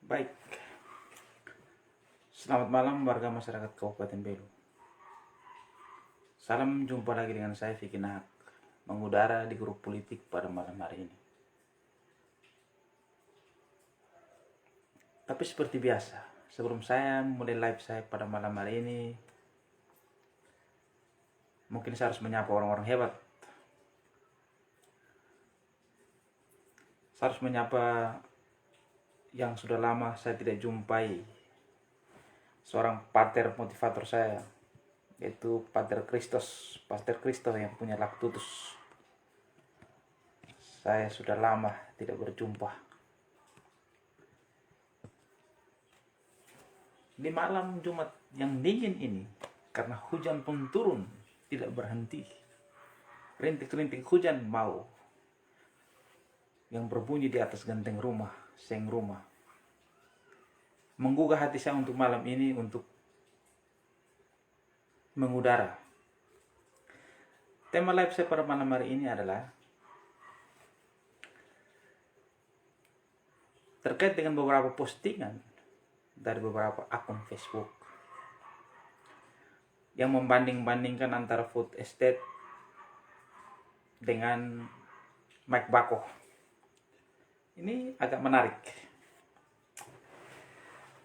Baik, selamat malam warga masyarakat Kabupaten Belu. Salam jumpa lagi dengan saya Vicky Nahak, mengudara di grup politik pada malam hari ini. Tapi seperti biasa, sebelum saya mulai live saya pada malam hari ini, mungkin saya harus menyapa orang-orang hebat. Saya harus menyapa yang sudah lama saya tidak jumpai, seorang pater motivator saya, yaitu Pater Kristo yang punya Laktutus. Saya sudah lama tidak berjumpa. Di malam Jumat yang dingin ini, karena hujan pun turun tidak berhenti, rintik-rintik hujan mau yang berbunyi di atas genteng rumah, seng rumah, menggugah hati saya untuk malam ini untuk mengudara. Tema live saya pada malam hari ini adalah terkait dengan beberapa postingan dari beberapa akun Facebook yang membanding-bandingkan antara food estate dengan Mike Bako. Ini agak menarik.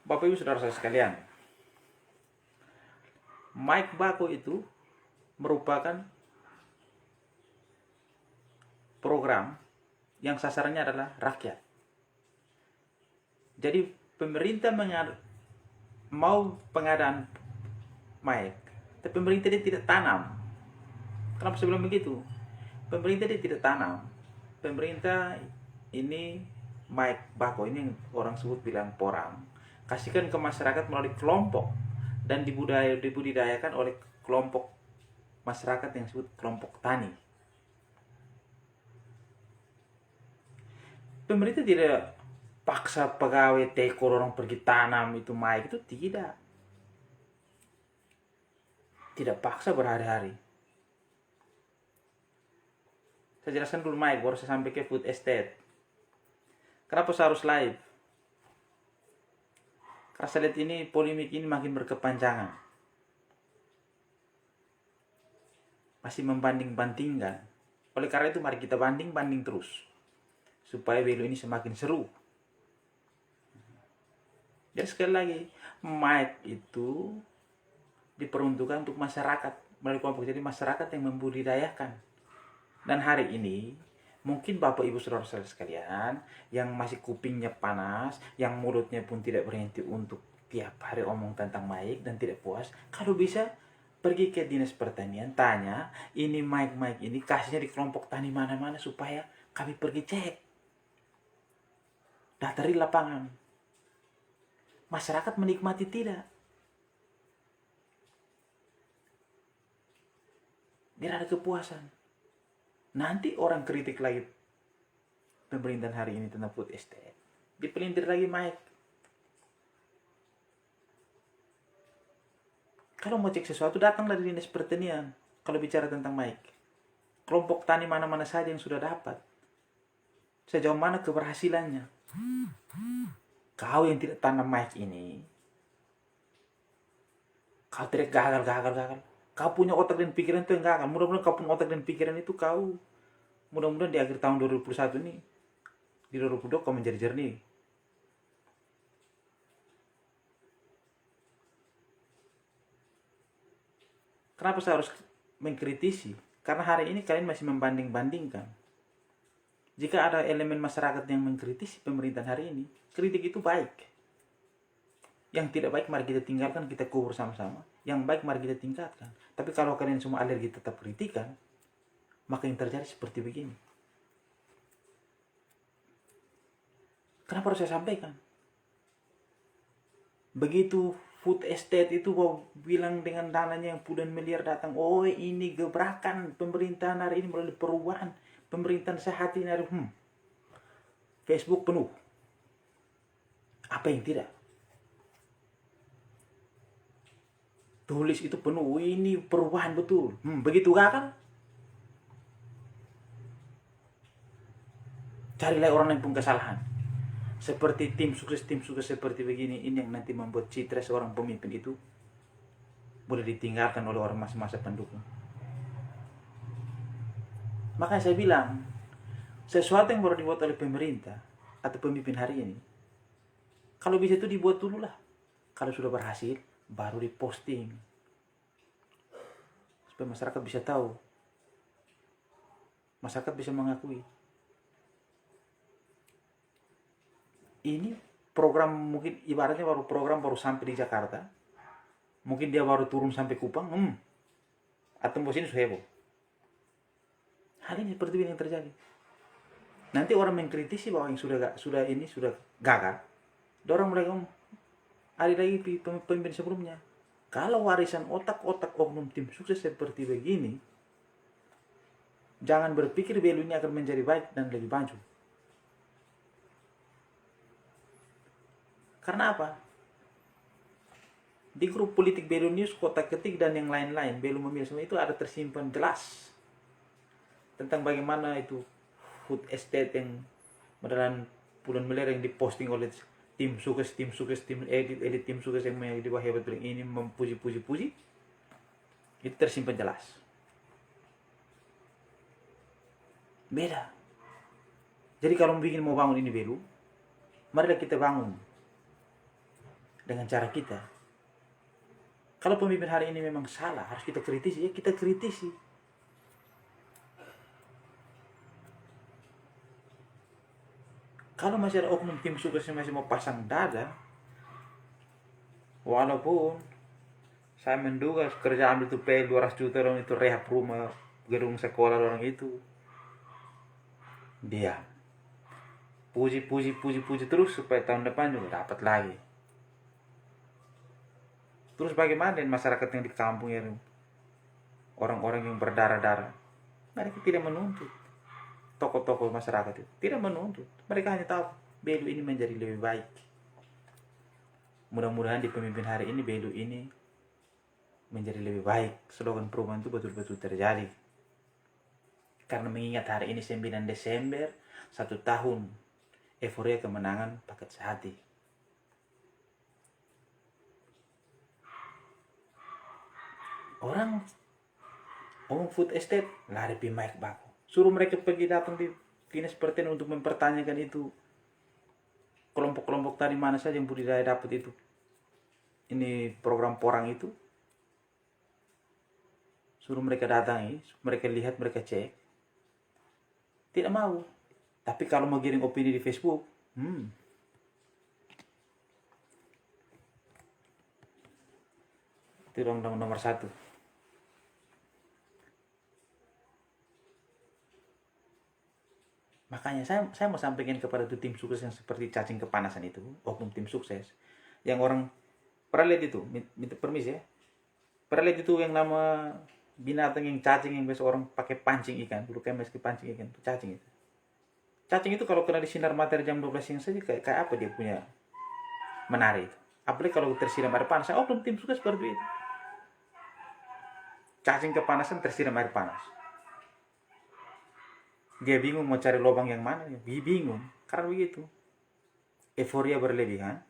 Bapak Ibu Saudara saya sekalian, Mike Bako itu merupakan program yang sasarannya adalah rakyat. Jadi pemerintah mau pengadaan Mike, tapi pemerintah dia tidak tanam. Kenapa saya bilang begitu? Pemerintah dia tidak tanam. Pemerintah ini Mike Bako ini orang sebut bilang porang, kasihkan ke masyarakat melalui kelompok dan dibudidayakan oleh kelompok masyarakat yang disebut kelompok tani. Pemerintah tidak paksa pegawai tekor orang pergi tanam itu Mike, itu tidak paksa berhari-hari. Saya jelaskan dulu Mike, baru saya sampai ke food estate. Kenapa saya harus live? Karena saya lihat ini polemik ini makin berkepanjangan, masih membanding-bandingkan. Oleh karena itu mari kita banding terus, supaya Belu ini semakin seru. Dan sekali lagi, Mike itu diperuntukkan untuk masyarakat melalui kelompok, jadi masyarakat yang membudidayakan. Dan hari ini mungkin Bapak Ibu Saudara sekalian yang masih kupingnya panas, yang mulutnya pun tidak berhenti untuk tiap hari omong tentang Mike dan tidak puas, kalau bisa pergi ke dinas pertanian, tanya ini Mike ini kasihnya di kelompok tani mana-mana supaya kami pergi cek, datari lapangan. Masyarakat menikmati tidak? Biar ada kepuasan. Nanti orang kritik lagi pemerintahan hari ini tentang food estate, dipelintir lagi Mike. Kalau mau cek sesuatu, datanglah di dinas pertanian. Kalau bicara tentang Mike, kelompok tani mana-mana saja yang sudah dapat, sejauh mana keberhasilannya. Kau yang tidak tanam Mike ini, kau tidak gagal. Kau punya otak dan pikiran itu yang gagal. Mudah-mudahan kau punya otak dan pikiran itu mudah-mudahan di akhir tahun 2021 ini, di 2022 kau menjadi jernih. Kenapa saya harus mengkritisi? Karena hari ini kalian masih membanding-bandingkan. Jika ada elemen masyarakat yang mengkritisi pemerintahan hari ini, kritik itu baik. Yang tidak baik mari kita tinggalkan, kita kubur sama-sama. Yang baik mari kita tingkatkan. Tapi kalau kalian semua alergi tetap kritikan, maka yang terjadi seperti begini. Kenapa harus saya sampaikan? Begitu food estate itu bilang dengan dananya yang puluhan miliar datang, oh ini gebrakan pemerintahan hari ini melalui perubahan, pemerintahan sehat ini hari Facebook penuh. Apa yang tidak? Tulis itu penuh, ini perubahan betul. Begitu gagal, carilah orang yang punya kesalahan. seperti tim sukses seperti begini, ini yang nanti membuat citra seorang pemimpin itu boleh ditinggalkan oleh orang masa-masa pendukung. Makanya saya bilang, sesuatu yang baru dibuat oleh pemerintah atau pemimpin hari ini, kalau bisa itu dibuat dulu lah. Kalau sudah berhasil, baru diposting. Supaya masyarakat bisa tahu. Masyarakat bisa mengakui. Ini program mungkin ibaratnya baru sampai di Jakarta. Mungkin dia baru turun sampai Kupang. Atau bos ini sudah heboh. Hal ini seperti ini yang terjadi. Nanti orang mengkritisi bahwa yang sudah gagal. Orang mulai ngomong, ada lagi pemimpin sebelumnya. Kalau warisan otak-otak oknum tim sukses seperti begini, jangan berpikir value ini akan menjadi baik dan lebih maju. Karena apa? Di grup politik Belu News, Kotak Ketik, dan yang lain-lain, Belu Memilih semua itu ada tersimpan jelas tentang bagaimana itu food estate yang menelan puluhan miliar yang diposting oleh tim sukses, tim edit tim sukses yang di bawah hebat ini mempuji-puji, itu tersimpan jelas. Beda. Jadi kalau mau bangun ini Belu, marilah kita bangun dengan cara kita. Kalau pemimpin hari ini memang salah, harus kita kritisi, ya kita kritisi. Kalau masih ada oknum tim sukses yang masih mau pasang dada, walaupun saya menduga kerjaan itu PL 200 juta orang itu rehab rumah, gedung sekolah orang itu, dia puji terus supaya tahun depan juga dapat lagi. Terus bagaimana dengan masyarakat yang di kampung yang orang-orang yang berdarah-darah? Mereka tidak menuntut. Tokoh-tokoh masyarakat itu tidak menuntut. Mereka hanya tahu Belu ini menjadi lebih baik. Mudah-mudahan di pemimpin hari ini Belu ini menjadi lebih baik. Slogan perubahan itu betul-betul terjadi. Karena mengingat hari ini 9 Desember, 1 tahun euforia kemenangan Paket Sehati. Orang ngomong food estate, lari pi mic baku. Suruh mereka pergi datang di dinas pertanian untuk mempertanyakan itu. Kelompok-kelompok tadi mana saja yang budidaya dapat itu. Ini program porang itu. Suruh mereka datangi, mereka lihat, mereka cek. Tidak mau. Tapi kalau mau giring opini di Facebook, itu nomor 1. Makanya saya mau sampaikan kepada itu tim sukses yang seperti cacing kepanasan itu, oknum tim sukses, yang orang pernah lihat itu, minta permisi ya, pernah lihat itu yang nama binatang yang cacing yang biasa orang pakai pancing ikan, dulu kayak meski pancing ikan, itu cacing itu. Cacing itu kalau kena di sinar matahari jam 12 siang saja kayak apa dia punya menarik itu. Apalagi kalau tersiram air panas, oknum tim sukses seperti itu. Cacing kepanasan tersiram air panas. Dia bingung mau cari lubang yang mana, dia bingung karena begitu. Euforia berlebihan.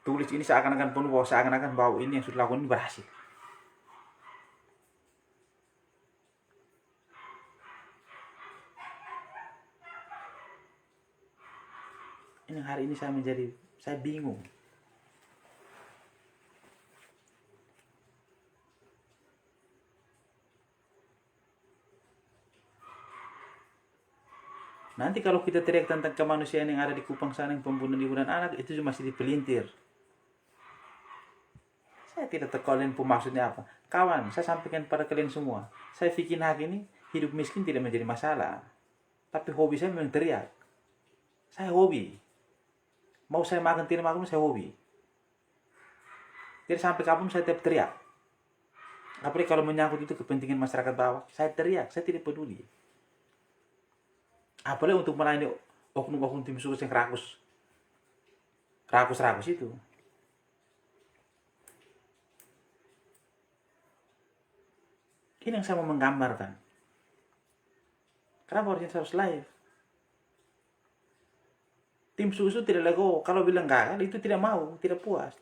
Tulis ini seakan-akan penuh bahwa seakan-akan bahwa ini yang sudah dilakukan ini berhasil. Ini hari ini saya bingung. Nanti kalau kita teriak tentang kemanusiaan yang ada di Kupang sana, yang pembunuhan ibu dan anak, itu masih dipelintir. Saya tidak tahu kalian pun maksudnya apa. Kawan, saya sampaikan pada kalian semua. Saya bikin hak ini, hidup miskin tidak menjadi masalah. Tapi hobi saya memang teriak. Saya hobi. Mau saya makan, tidak makan, saya hobi. Jadi sampai kapan saya tetap teriak. Apalagi kalau menyangkut itu kepentingan masyarakat bawah, saya teriak, saya tidak peduli. Apalagi untuk melayani oknum-oknum tim sukses yang rakus itu. Ini yang saya mau menggambarkan. Kenapa harus live? Tim sukses itu tidak lego. Kalau bilang gagal itu tidak mau, tidak puas.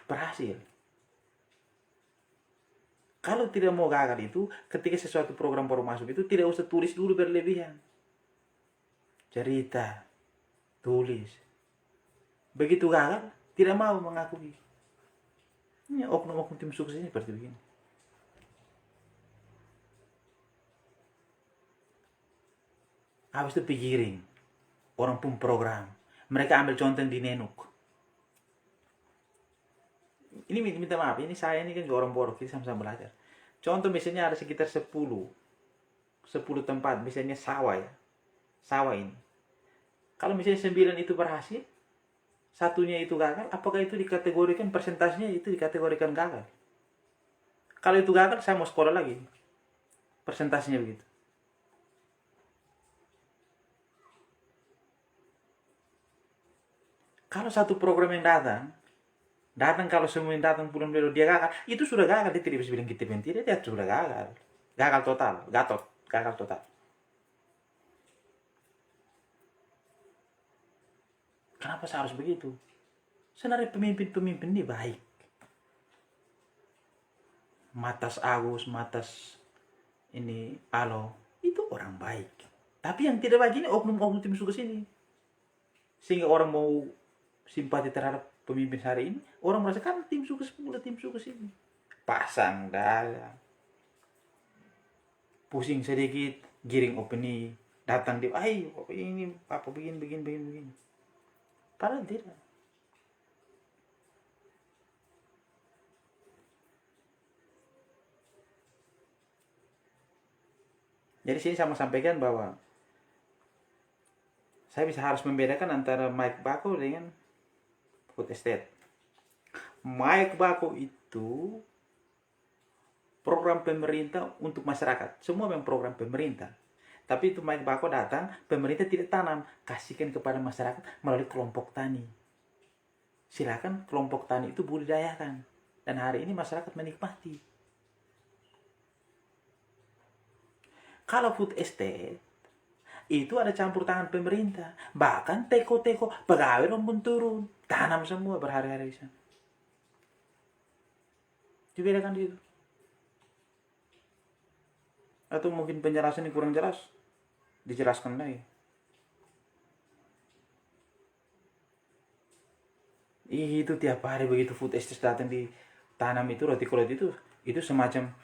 Berhasil. Kalau tidak mau gagal itu, ketika sesuatu program baru masuk itu tidak usah tulis dulu berlebihan. Cerita, tulis. Begitu gagal, tidak mau mengakui. Ini oknum-oknum tim sukses ini seperti begini. Habis itu pikirin, orang pun program. Mereka ambil contoh di Nenuk. Ini minta maaf, ini saya ini kan orang bodoh, kita sama-sama belajar. Contoh misalnya ada sekitar 10 tempat, misalnya sawah ya. Sawah ini. Kalau misalnya 9 itu berhasil, satunya itu gagal, apakah itu dikategorikan persentasenya itu dikategorikan gagal? Kalau itu gagal, saya mau sekolah lagi. Persentasenya begitu. Kalau satu program yang datang kalau semua yang datang pulang beliau dia gagal, itu sudah gagal. Dia tidak bisa bilang kita tidak, dia sudah gagal. Gagal total, gagal total. Kenapa saya harus begitu? Sebenarnya pemimpin-pemimpin ini baik. Matas Agus, Matas ini Alo, itu orang baik. Tapi yang tidak baik ini oknum-oknum tim sukses ini. Sehingga orang mau simpati terhadap pemimpin hari ini, orang merasakan tim sukses pula tim sukses ini. Pasang dada. Pusing sedikit, giring opini, datang dia, ayo ini apa begini. Padahal tidak. Jadi sini sama sampaikan bahwa saya bisa harus membedakan antara Mike Bako dengan food estate. Mike Bako itu program pemerintah untuk masyarakat. Semua memang program pemerintah. Tapi itu Mike Bako datang, pemerintah tidak tanam, kasihkan kepada masyarakat melalui kelompok tani. Silakan kelompok tani itu budidayakan. Dan hari ini masyarakat menikmati. Kalau food estate, itu ada campur tangan pemerintah. Bahkan teko-teko, pegawai pun turun. Tanam semua berhari-hari di sana. Dibedakan di itu. Atau mungkin penjelasan ini kurang jelas. Dijelaskan lagi. Itu tiap hari begitu food estate datang di tanam itu, roti kolot itu semacam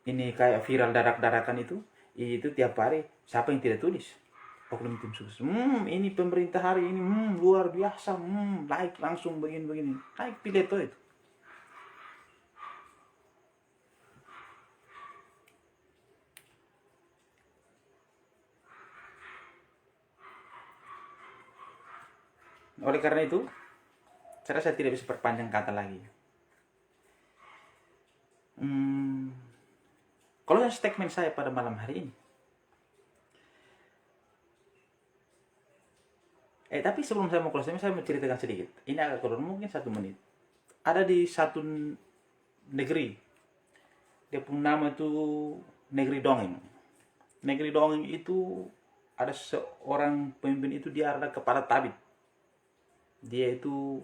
ini kayak viral darak-darakan itu tiap hari. Siapa yang tidak tulis? Oknum tim sukses. Ini pemerintah hari ini luar biasa. Like langsung begini. Like pidato itu. Oleh karena itu, saya tidak bisa perpanjang kata lagi. Kalau statement saya pada malam hari ini. Tapi sebelum saya mau closing, saya mau ceritakan sedikit. Ini agak kurang, mungkin 1 menit. Ada di satu negeri. Dia punya nama itu Negeri Dongeng. Negeri Dongeng itu ada seorang pemimpin itu, dia adalah kepala tabib. Dia itu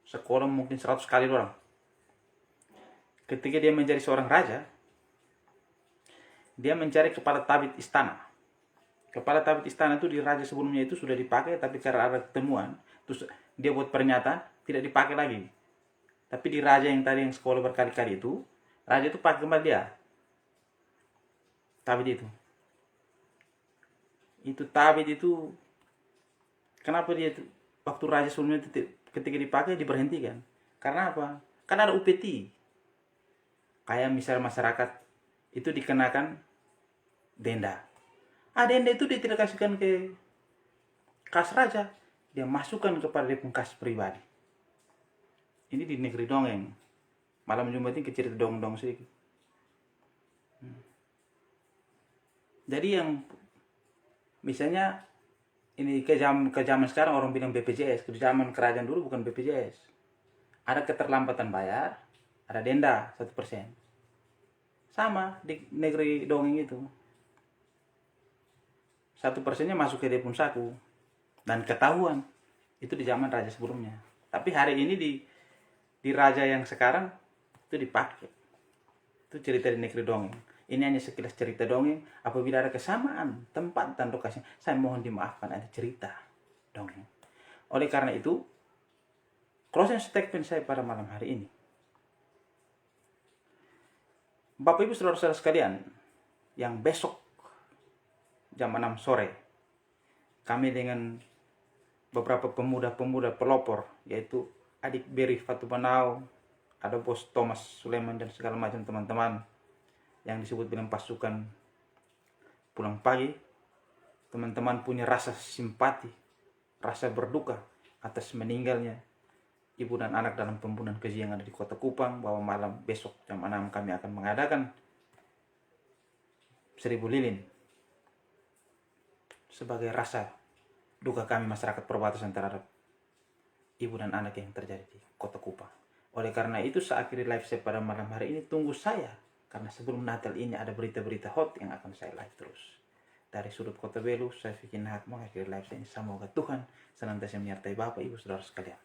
sekolah mungkin 100 kali orang. Ketika dia menjadi seorang raja, dia mencari kepala tabib istana. Kepala tabib istana itu di raja sebelumnya itu sudah dipakai, tapi karena ada temuan, terus dia buat pernyataan tidak dipakai lagi. Tapi di raja yang tadi yang sekolah berkali-kali itu, raja itu pakai kembali dia. Tabib itu. Itu tabib itu, kenapa dia itu waktu raja sebelumnya itu ketika dipakai diberhentikan? Karena apa? Karena ada UPT. Kayak misal masyarakat itu dikenakan denda. Denda itu dia tidak kasihkan ke kas raja, dia masukkan kepada dia kas pribadi. Ini di Negeri Dongeng. Malam Jumat ini cerita dong-dong sedikit. Jadi yang misalnya ini ke zaman sekarang orang bilang BPJS, ke zaman kerajaan dulu bukan BPJS. Ada keterlambatan bayar, ada denda 1%. Sama di Negeri Dongeng itu. 1%-nya masuk ke dia pun saku dan ketahuan. Itu di zaman raja sebelumnya. Tapi hari ini di raja yang sekarang itu dipakai. Itu cerita di negeri dongeng. Ini hanya sekilas cerita dongeng. Apabila ada kesamaan tempat dan lokasi, saya mohon dimaafkan, ada cerita dongeng. Oleh karena itu, closing statement saya pada malam hari ini, Bapak Ibu Saudara-saudara sekalian, yang besok jam 6 sore, kami dengan beberapa pemuda-pemuda pelopor, yaitu adik Beri Fatubanau, ada bos Thomas Suleman dan segala macam teman-teman yang disebut dengan pasukan pulang pagi. Teman-teman punya rasa simpati, rasa berduka atas meninggalnya ibu dan anak dalam pembunuhan keji yang ada di Kota Kupang, bahwa malam besok jam 6 kami akan mengadakan 1000 lilin sebagai rasa duka kami masyarakat perbatasan terhadap ibu dan anak yang terjadi di Kota Kupang. Oleh karena itu, saya akhiri live saya pada malam hari ini. Tunggu saya, karena sebelum Natal ini ada berita-berita hot yang akan saya live terus. Dari sudut Kota Belu, saya Vicky Nahat mengakhiri live saya ini. Semoga Tuhan senantiasa menyertai Bapak Ibu Saudara sekalian.